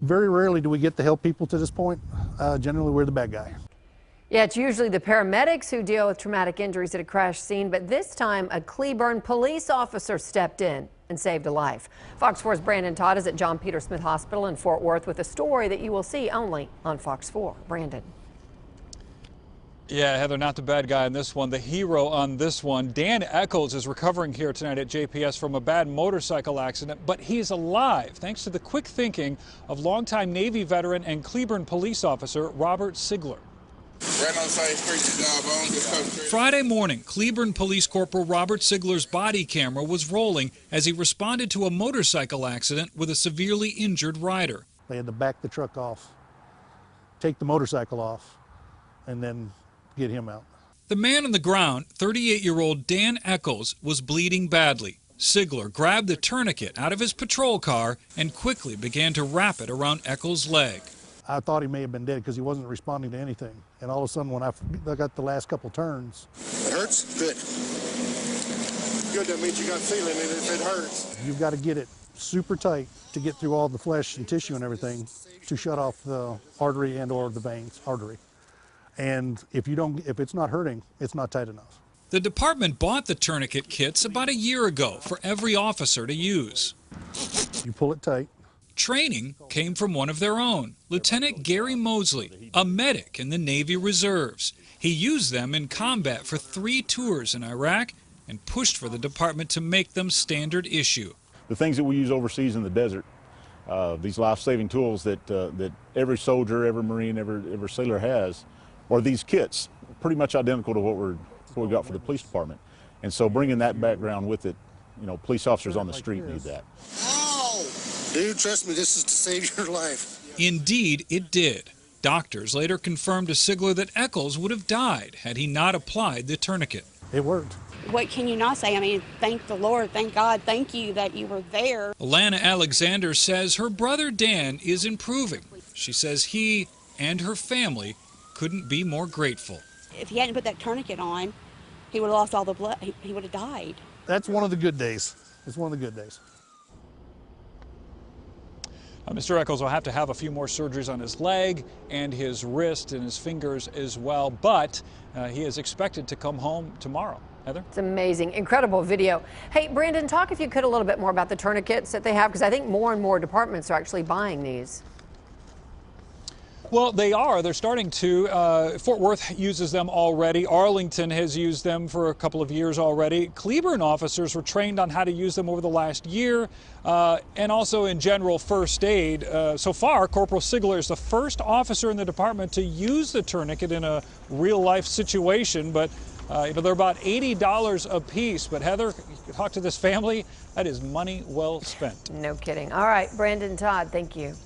Very rarely do we get to help people to this point. Generally, we're the bad guy. Yeah, it's usually the paramedics who deal with traumatic injuries at a crash scene, but this time a Cleburne police officer stepped in and saved a life. Fox 4's Brandon Todd is at John Peter Smith Hospital in Fort Worth with a story that you will see only on Fox 4. Brandon. Yeah, Heather, not the bad guy on this one. The hero on this one. Dan Eccles is recovering here tonight at JPS from a bad motorcycle accident, but he's alive thanks to the quick thinking of longtime Navy veteran and Cleburne police officer Robert Sigler. Right on side street, job on. Friday morning, Cleburne Police Corporal Robert Sigler's body camera was rolling as he responded to a motorcycle accident with a severely injured rider. They had to back the truck off, take the motorcycle off, and then get him out. The man on the ground, 38-year-old Dan Eccles, was bleeding badly. Sigler grabbed the tourniquet out of his patrol car and quickly began to wrap it around Eccles' leg. I thought he may have been dead because he wasn't responding to anything. And all of a sudden, when I got the last couple turns. It hurts? Good. Good, that means you got feeling it if it hurts. You've got to get it super tight to get through all the flesh and tissue and everything to shut off the artery and or the veins, artery. And if it's not hurting, it's not tight enough. The department bought the tourniquet kits about a year ago for every officer to use. You pull it tight. Training came from one of their own, Lieutenant Gary Mosley, a medic in the Navy Reserves. He used them in combat for 3 tours in Iraq and pushed for the department to make them standard issue. The things that we use overseas in the desert, these life-saving tools that every soldier, every Marine, every sailor has, are these kits, pretty much identical to what we got for the police department. And so bringing that background with it, you know, police officers on the street need that. Dude, trust me, this is to save your life. Indeed, it did. Doctors later confirmed to Sigler that Eccles would have died had he not applied the tourniquet. It worked. What can you not say? I mean, thank the Lord, thank God, thank you that you were there. Alana Alexander says her brother Dan is improving. She says he and her family couldn't be more grateful. If he hadn't put that tourniquet on, he would have lost all the blood. He would have died. That's one of the good days. It's one of the good days. Mr. Eccles will have to have a few more surgeries on his leg and his wrist and his fingers as well, but he is expected to come home tomorrow. Heather? It's amazing. Incredible video. Hey, Brandon, talk if you could a little bit more about the tourniquets that they have, because I think more and more departments are actually buying these. Well, they are. They're starting to. Fort Worth uses them already. Arlington has used them for a couple of years already. Cleburne officers were trained on how to use them over the last year, and also in general first aid. So far, Corporal Sigler is the first officer in the department to use the tourniquet in a real-life situation, but you know, they're about $80 a piece. But Heather, you talk to this family, that is money well spent. No kidding. All right, Brandon Todd, thank you.